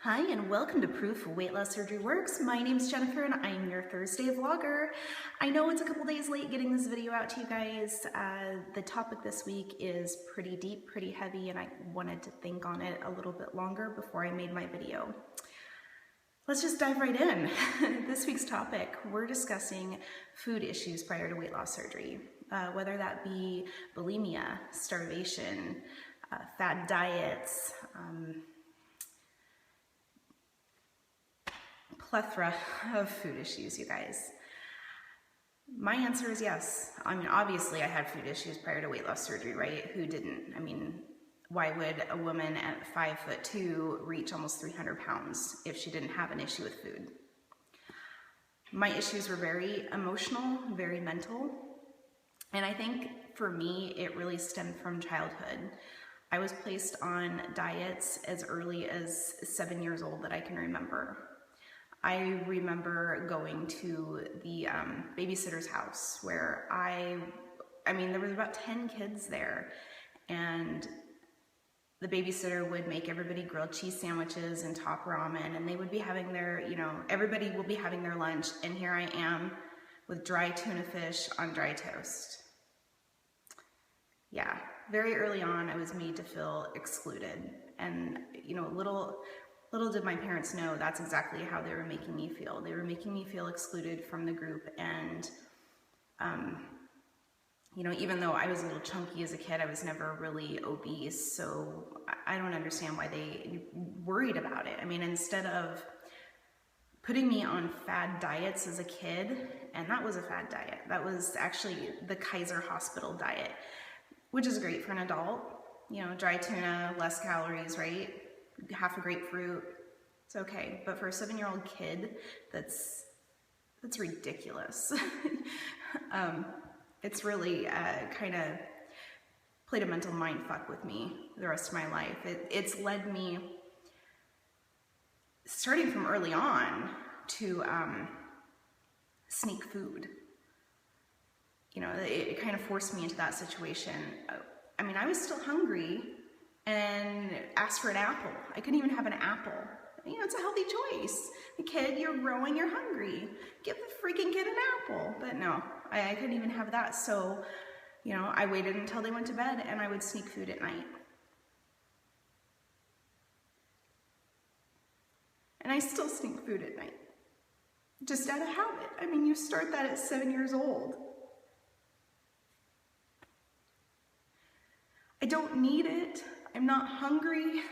Hi and welcome to Proof Weight Loss Surgery Works. My name is Jennifer and I'm your Thursday vlogger. I know it's a couple days late getting this video out to you guys. The topic this week is pretty deep, pretty heavy, and I wanted to think on it a little bit longer before I made my video. Let's just dive right in. This week's topic, we're discussing food issues prior to weight loss surgery, whether that be bulimia, starvation, fad diets, plethora of food issues, you guys. My answer is yes. I mean, obviously I had food issues prior to weight loss surgery, right? Who didn't? I mean, why would a woman at 5'2" reach almost 300 pounds if she didn't have an issue with food? My issues were very emotional, very mental, and I think for me, it really stemmed from childhood. I was placed on diets as early as 7 years old that I can remember. I remember going to the babysitter's house where I mean, there was about 10 kids there, and the babysitter would make everybody grilled cheese sandwiches and top ramen, and they would be having their, everybody will be having their lunch, and here I am with dry tuna fish on dry toast. Yeah, very early on, I was made to feel excluded, and Little did my parents know that's exactly how they were making me feel. They were making me feel excluded from the group, and even though I was a little chunky as a kid, I was never really obese, so I don't understand why they worried about it. I mean, instead of putting me on fad diets as a kid, and that was a fad diet. That was actually the Kaiser Hospital diet, which is great for an adult. Dry tuna, less calories, right? Half a grapefruit, it's okay. But for a 7-year-old kid, that's ridiculous. It's really kind of played a mental mind fuck with me the rest of my life. It's led me, starting from early on, to sneak food. It kind of forced me into that situation. I mean, I was still hungry and asked for an apple. I couldn't even have an apple. It's a healthy choice. The kid, you're growing, you're hungry. Give the freaking kid an apple. But no, I couldn't even have that. So, I waited until they went to bed and I would sneak food at night. And I still sneak food at night. Just out of habit. I mean, you start that at 7 years old. I don't need it. I'm not hungry,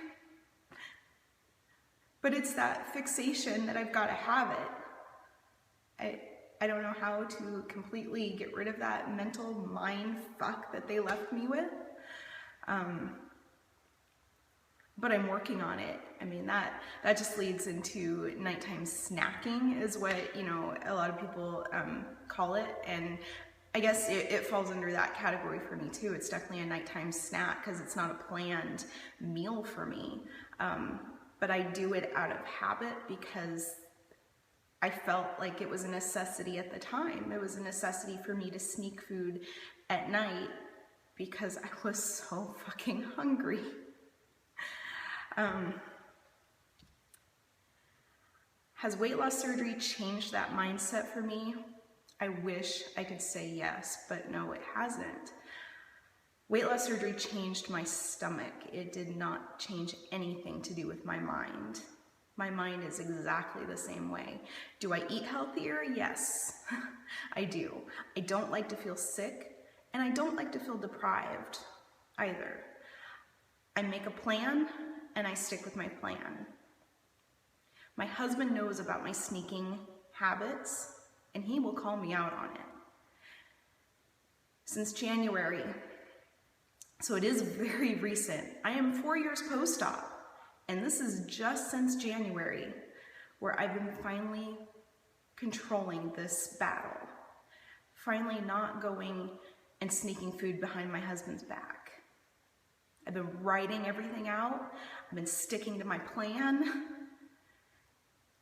but it's that fixation that I've got to have it. I don't know how to completely get rid of that mental mind fuck that they left me with, but I'm working on it. I mean, that just leads into nighttime snacking is what, a lot of people call it, and I guess it falls under that category for me too. It's definitely a nighttime snack because it's not a planned meal for me. But I do it out of habit because I felt like it was a necessity at the time. It was a necessity for me to sneak food at night because I was so fucking hungry. Has weight loss surgery changed that mindset for me? I wish I could say yes, but no, it hasn't. Weight loss surgery changed my stomach. It did not change anything to do with my mind. My mind is exactly the same way. Do I eat healthier? Yes, I do. I don't like to feel sick, and I don't like to feel deprived either. I make a plan, and I stick with my plan. My husband knows about my sneaking habits, and he will call me out on it. Since January, so it is very recent, I am 4 years post-op, and this is just since January where I've been finally controlling this battle, finally not going and sneaking food behind my husband's back. I've been writing everything out, I've been sticking to my plan.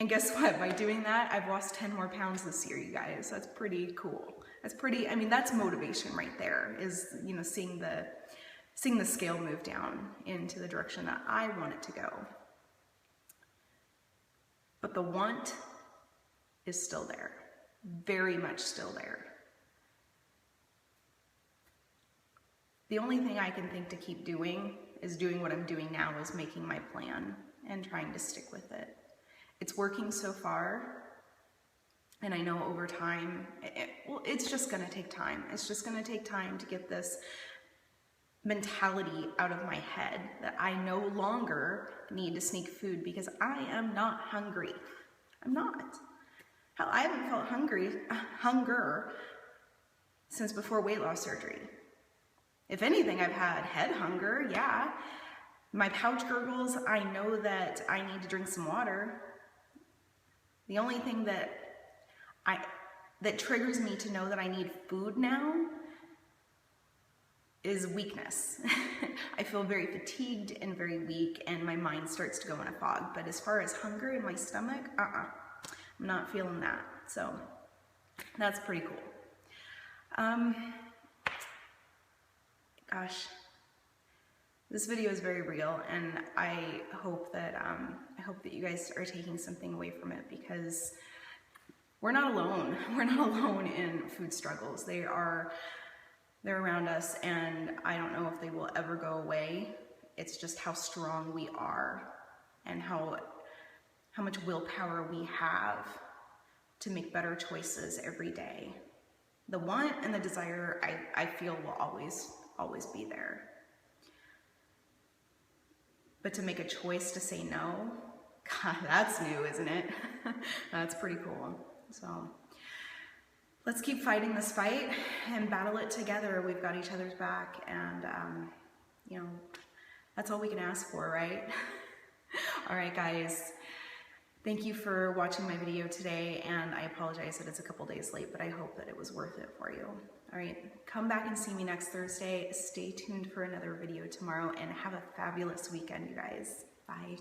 And guess what? By doing that, I've lost 10 more pounds this year, you guys. That's pretty cool. That's motivation right there, is, seeing the scale move down into the direction that I want it to go. the want is still there, very much still there. The only thing I can think to keep doing is doing what I'm doing now, is making my plan and trying to stick with it. It's working so far, and I know over time, it's just gonna take time. It's just gonna take time to get this mentality out of my head that I no longer need to sneak food because I am not hungry. I'm not. Hell, I haven't felt hunger since before weight loss surgery. If anything, I've had head hunger, yeah. My pouch gurgles, I know that I need to drink some water. The only thing that triggers me to know that I need food now is weakness. I feel very fatigued and very weak, and my mind starts to go in a fog. But as far as hunger in my stomach, I'm not feeling that. So that's pretty cool. Gosh, this video is very real, and I hope that you guys are taking something away from it, because we're not alone. We're not alone in food struggles. They're around us, and I don't know if they will ever go away. It's just how strong we are and how much willpower we have to make better choices every day. The want and the desire, I feel, will always be there. But to make a choice to say no, God, that's new, isn't it? That's pretty cool. So let's keep fighting this fight and battle it together. We've got each other's back, and you know, that's all we can ask for, right? All right, guys. Thank you for watching my video today, and I apologize that it's a couple days late, but I hope that it was worth it for you. All right, come back and see me next Thursday. Stay tuned for another video tomorrow, and have a fabulous weekend, you guys. Bye.